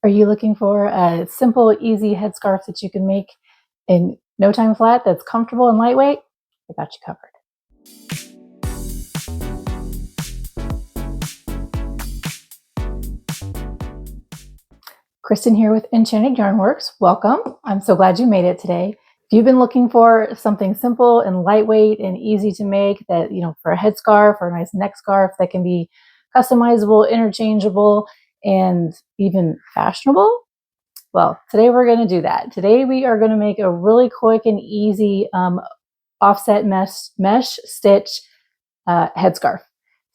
Are you looking for a simple, easy headscarf that you can make in no time flat that's comfortable and lightweight? I got you covered. Kristen here with Enchanted Yarnworks. Welcome. I'm so glad you made it today. If you've been looking for something simple and lightweight and easy to make, that, for a headscarf or a nice neck scarf that can be customizable, interchangeable, and even fashionable, well, today we're going to do that. Today we are going to make a really quick and easy offset mesh stitch headscarf.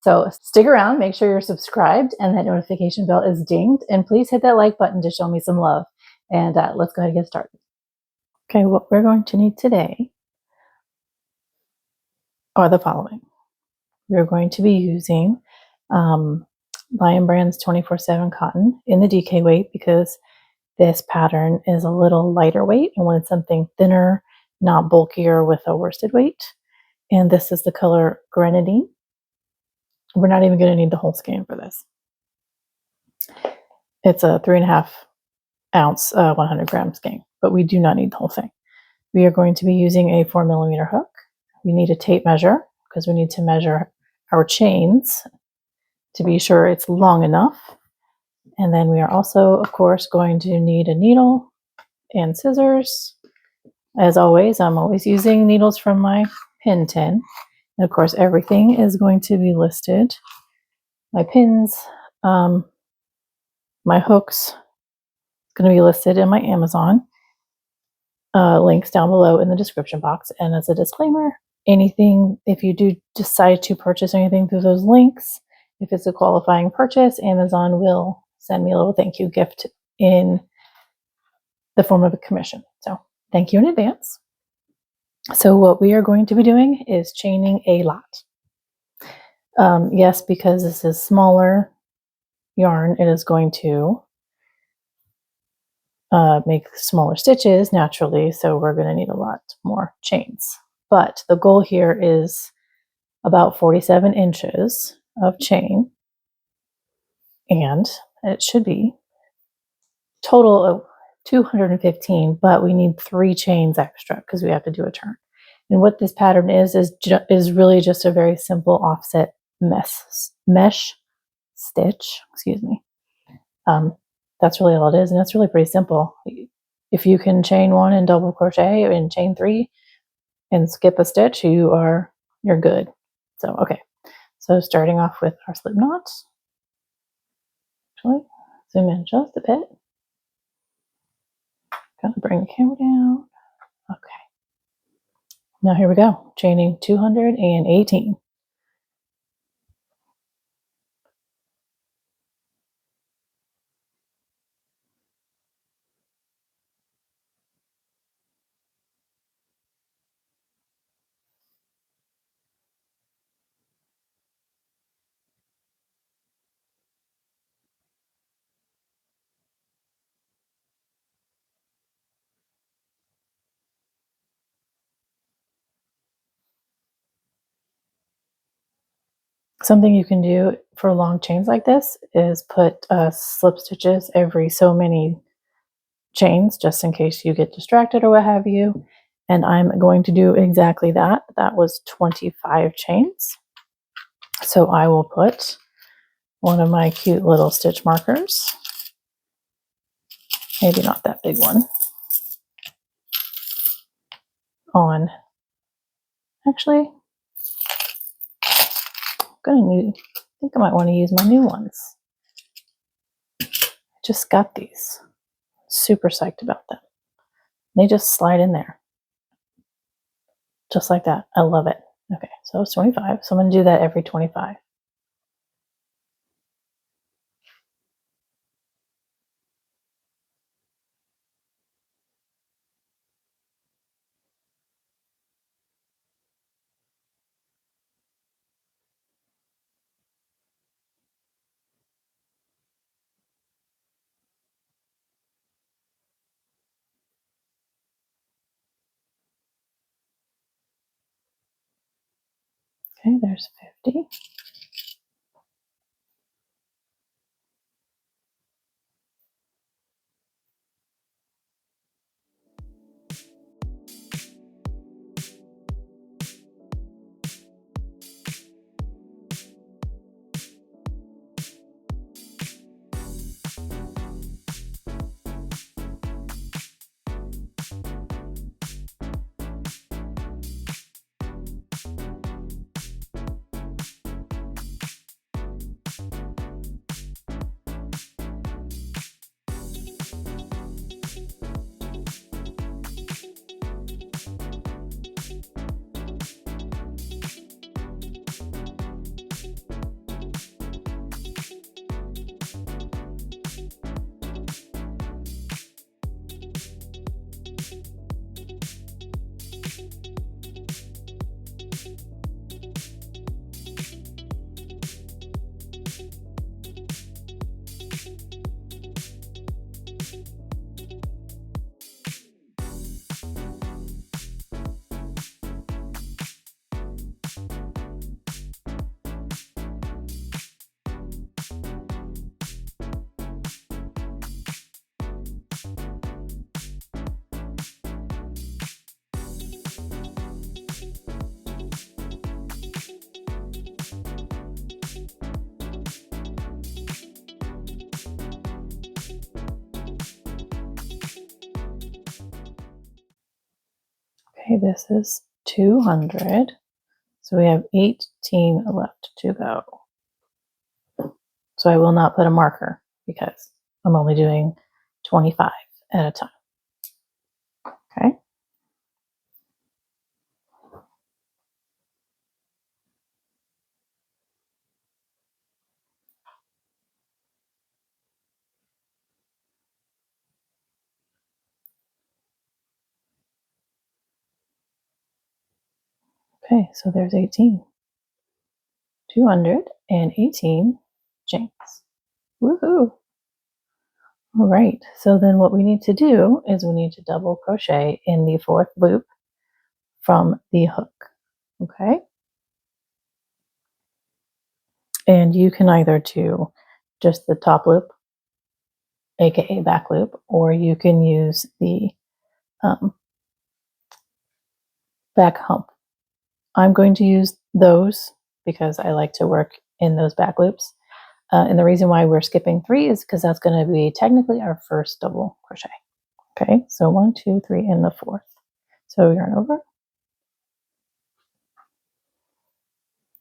So stick around, make sure you're subscribed and that notification bell is dinged, and please hit that like button to show me some love. And let's go ahead and get started. Okay, what we're going to need today are the following. We're going to be using Lion Brand's 24/7 cotton in the DK weight because this pattern is a little lighter weight and wanted something thinner, not bulkier with a worsted weight. And this is the color Grenadine. We're not even going to need the whole skein for this. It's a 3.5 ounce, 100 gram skein, but we do not need the whole thing. We are going to be using a 4mm hook. We need a tape measure because we need to measure our chains to be sure it's long enough. And then we are also, of course, going to need a needle and scissors. As always, I'm always using needles from my pin tin. And of course, everything is going to be listed. My pins, my hooks, going to be listed in my Amazon. Links down below in the description box. And as a disclaimer, anything, if you do decide to purchase anything through those links, if it's a qualifying purchase, Amazon will send me a little thank you gift in the form of a commission. So thank you in advance. So what we are going to be doing is chaining a lot. Yes, because this is smaller yarn, it is going to make smaller stitches naturally, so we're going to need a lot more chains. But the goal here is about 47 inches of chain, and it should be total of 215, but we need 3 chains extra because we have to do a turn. And what this pattern is really just a very simple offset mesh stitch. Excuse me. That's really all it is, and it's really pretty simple. If you can chain 1 and double crochet and chain 3 and skip a stitch, you're good. So okay, so starting off with our slip knots. Actually, zoom in just a bit. Gotta bring the camera down. Okay. Now here we go, chaining 218. Something you can do for long chains like this is put slip stitches every so many chains, just in case you get distracted or what have you. And I'm going to do exactly that. That was 25 chains. So I will put one of my cute little stitch markers, maybe not that big one, on. Actually, I think I might want to use my new ones. I just got these. Super psyched about them. They just slide in there. Just like that. I love it. Okay, so it's 25. So I'm going to do that every 25. Okay, there's 50. Okay, this is 200. So we have 18 left to go. So I will not put a marker because I'm only doing 25 at a time. Okay. Okay, so there's 18. 218 chains. Woohoo! All right, so then what we need to do is we need to double crochet in the fourth loop from the hook. Okay. And you can either do just the top loop, aka back loop, or you can use the back hump. I'm going to use those because I like to work in those back loops. And the reason why we're skipping 3 is because that's going to be technically our first double crochet. Okay, so 1, 2, 3 in the fourth. So yarn over.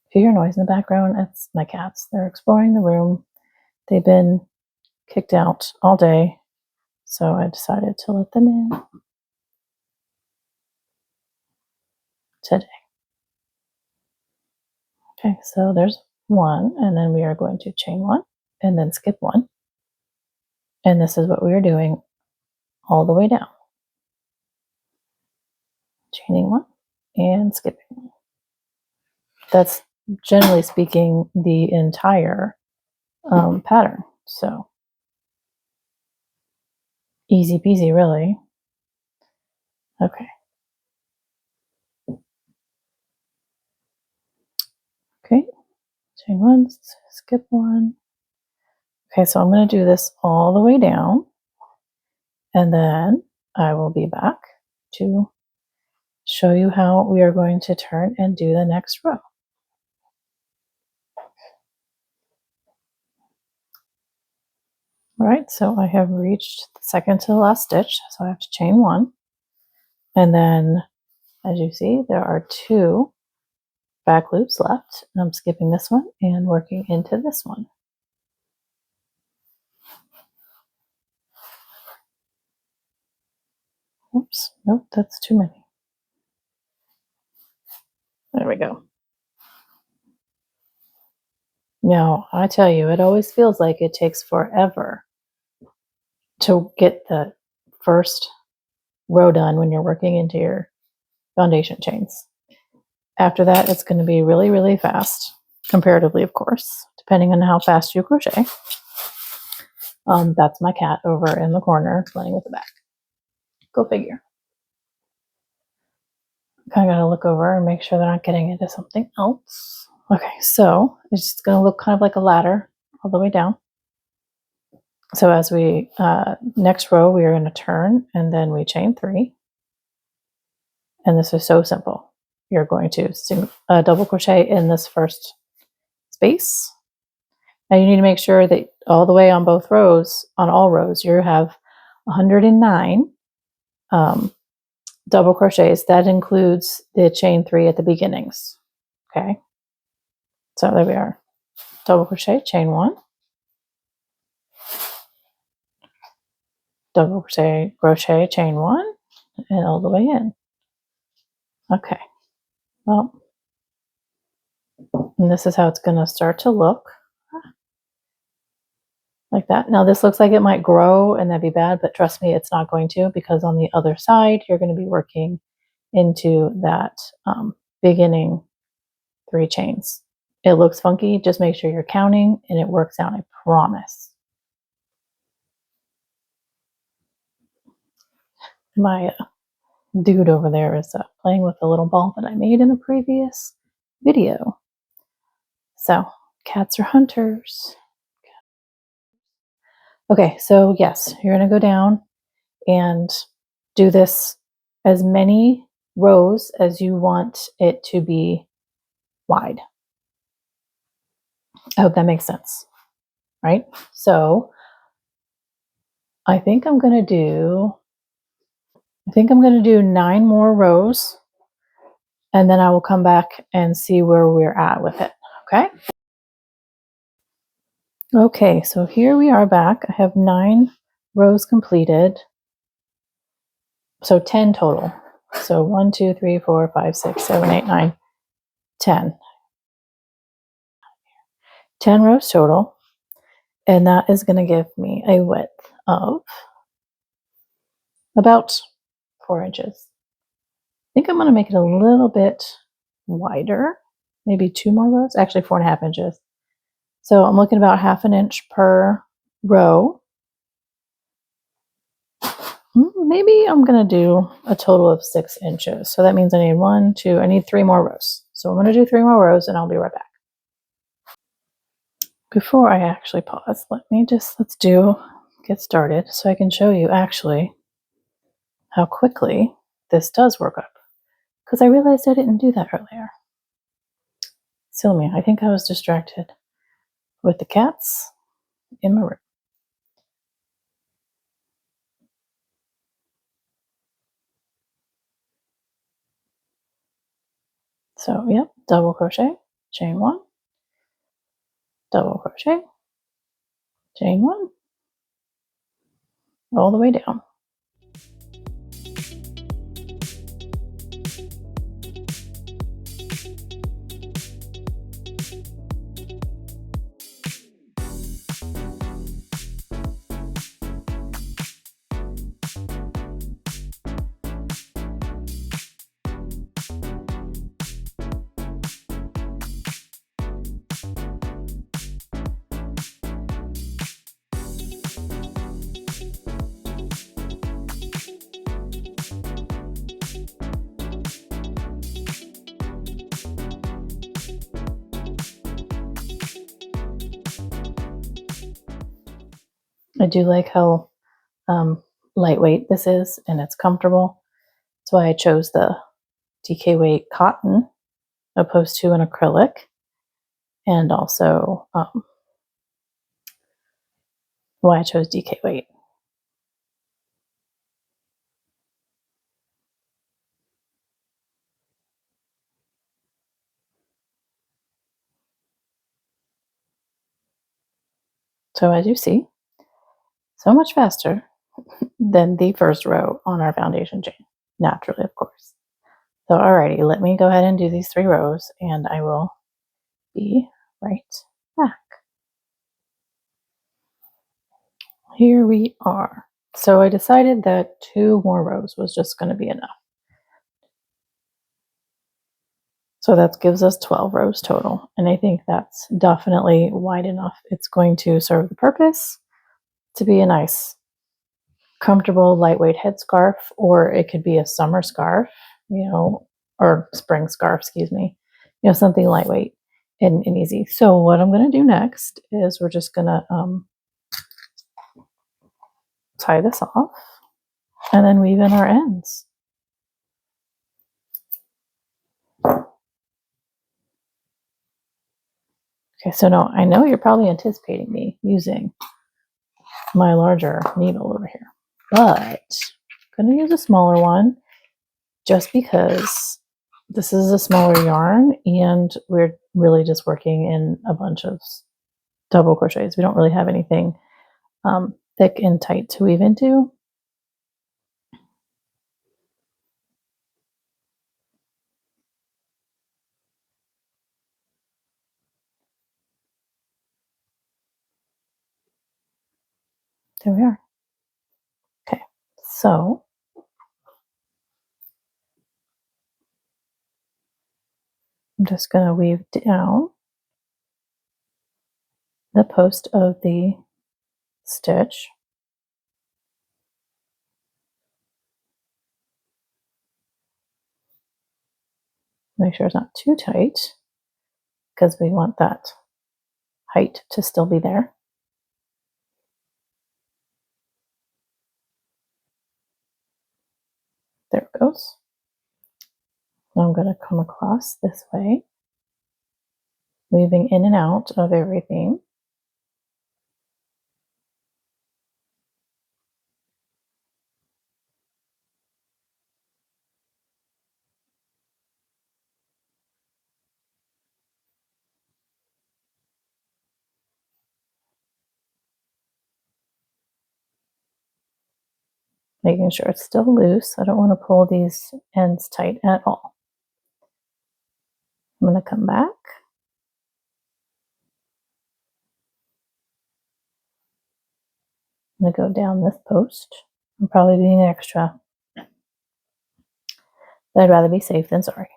If you hear noise in the background, it's my cats. They're exploring the room. They've been kicked out all day, so I decided to let them in today. Okay, so there's 1, and then we are going to chain 1 and then skip 1. And this is what we are doing all the way down. Chaining 1 and skipping 1. That's generally speaking the entire pattern. So easy peasy, really. Okay. Okay. Chain 1, skip 1. Okay, so I'm going to do this all the way down, and then I will be back to show you how we are going to turn and do the next row. All right, so I have reached the second to the last stitch, so I have to chain 1, and then as you see, there are 2 back loops left. I'm skipping this one and working into this one. Oops, nope, that's too many. There we go. Now, I tell you, it always feels like it takes forever to get the first row done when you're working into your foundation chains. After that, it's going to be really, really fast, comparatively, of course, depending on how fast you crochet. That's my cat over in the corner playing with the back. Go figure. Kind of got to look over and make sure they're not getting into something else. Okay, so it's just going to look kind of like a ladder all the way down. So as we, next row, we are going to turn and then we chain 3. And this is so simple. You're going to double crochet in this first space. Now you need to make sure that all the way on both rows, on all rows, you have 109 double crochets. That includes the chain 3 at the beginnings. Okay. So there we are. Double crochet, chain 1. Double crochet, chain 1, and all the way in. Okay. Well, and this is how it's going to start to look. Like that. Now this looks like it might grow and that'd be bad, but trust me, it's not going to, because on the other side, you're going to be working into that beginning 3 chains. It looks funky. Just make sure you're counting and it works out. I promise. My dude over there is playing with a little ball that I made in a previous video. So cats are hunters. Okay, so yes, you're going to go down and do this as many rows as you want it to be wide. I hope that makes sense, right? So I think I'm going to do I think I'm going to do 9 more rows, and then I will come back and see where we're at with it. Okay. Okay, so here we are back. I have 9 rows completed. So 10 total. So 1, 2, 3, 4, 5, 6, 7, 8, 9, 10. 10 rows total. And that is going to give me a width of about 4 inches. I think I'm going to make it a little bit wider, maybe 2 more rows, actually 4.5 inches. So I'm looking about 1/2 inch per row. Maybe I'm going to do a total of 6 inches. So that means I need 1, 2, I need 3 more rows. So I'm going to do 3 more rows and I'll be right back. Before I actually pause, let's get started so I can show you actually how quickly this does work up. Because I realized I didn't do that earlier. Silly me, I think I was distracted with the cats in my room. So, yep, double crochet, chain 1, double crochet, chain 1, all the way down. I do like how lightweight this is and it's comfortable. That's why I chose the DK weight cotton opposed to an acrylic, and also why I chose DK weight. So as you see, so much faster than the first row on our foundation chain, naturally, of course. So alrighty, let me go ahead and do these 3 rows and I will be right back. Here we are. So I decided that 2 more rows was just going to be enough. So that gives us 12 rows total. And I think that's definitely wide enough. It's going to serve the purpose to be a nice, comfortable, lightweight headscarf, or it could be a summer scarf, or spring scarf, excuse me, something lightweight and easy. So what I'm going to do next is we're just going to tie this off and then weave in our ends. Okay, so now I know you're probably anticipating me using my larger needle over here, but I'm going to use a smaller one just because this is a smaller yarn and we're really just working in a bunch of double crochets. We don't really have anything thick and tight to weave into. There we are. Okay, so I'm just going to weave down the post of the stitch. Make sure it's not too tight because we want that height to still be there. There it goes. Now I'm going to come across this way, weaving in and out of everything. making sure it's still loose. I don't want to pull these ends tight at all. I'm going to come back. I'm going to go down this post. I'm probably being extra, but I'd rather be safe than sorry.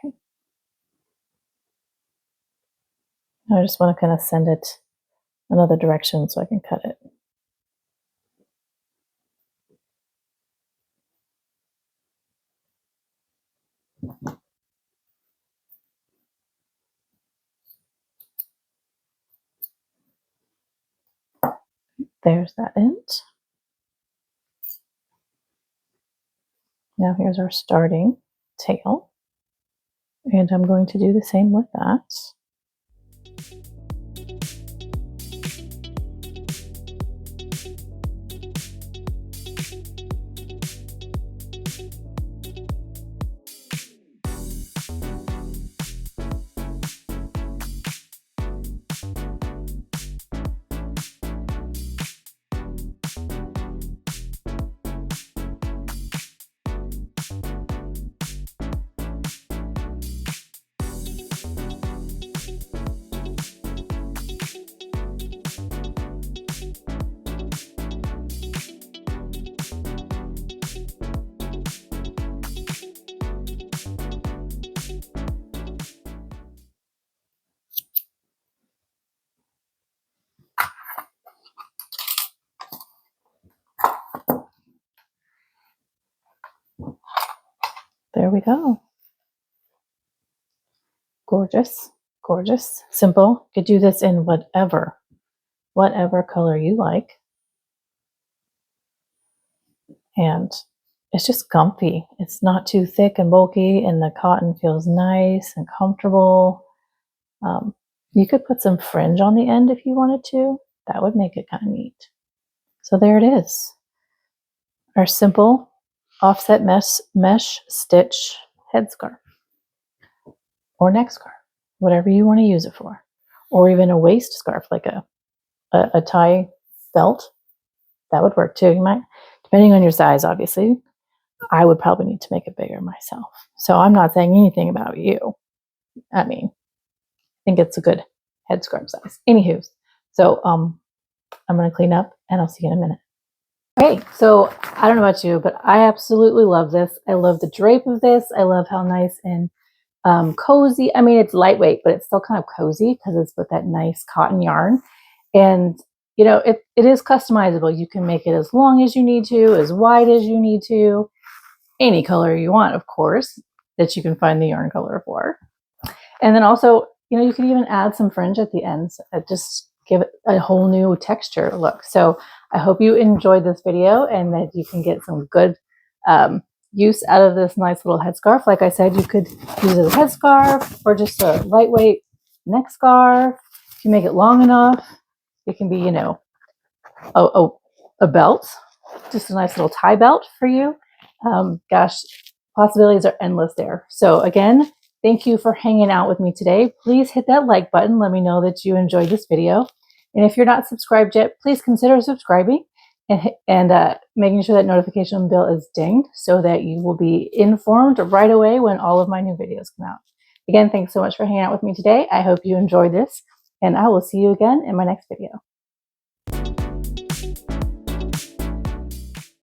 Okay. I just want to kind of send it another direction so I can cut it. There's that end. Now here's our starting tail. And I'm going to do the same with that. There we go. Gorgeous, gorgeous, simple. You could do this in whatever color you like. And it's just comfy. It's not too thick and bulky, and the cotton feels nice and comfortable. You could put some fringe on the end if you wanted to. That would make it kind of neat. So there it is. Our simple offset mesh stitch headscarf or neck scarf, whatever you want to use it for, or even a waist scarf like a tie belt. That would work too. You might, depending on your size, obviously. I would probably need to make it bigger myself. So I'm not saying anything about you. I mean, I think it's a good headscarf size. Anywho, so I'm going to clean up and I'll see you in a minute. Okay, so I don't know about you, but I absolutely love this. I love the drape of this. I love how nice and cozy. I mean, it's lightweight, but it's still kind of cozy because it's with that nice cotton yarn. And you know, it is customizable. You can make it as long as you need to, as wide as you need to, any color you want, of course, that you can find the yarn color for. And then also, you know, you can even add some fringe at the ends that just give it a whole new texture look. So I hope you enjoyed this video and that you can get some good use out of this nice little headscarf. Like I said, you could use it as a headscarf or just a lightweight neck scarf. If you make it long enough, it can be, you know, a belt, just a nice little tie belt for you. Gosh, possibilities are endless there. So again, thank you for hanging out with me today. Please hit that like button. Let me know that you enjoyed this video. And if you're not subscribed yet, please consider subscribing and making sure that notification bell is dinged so that you will be informed right away when all of my new videos come out. Again, thanks so much for hanging out with me today. I hope you enjoyed this, and I will see you again in my next video.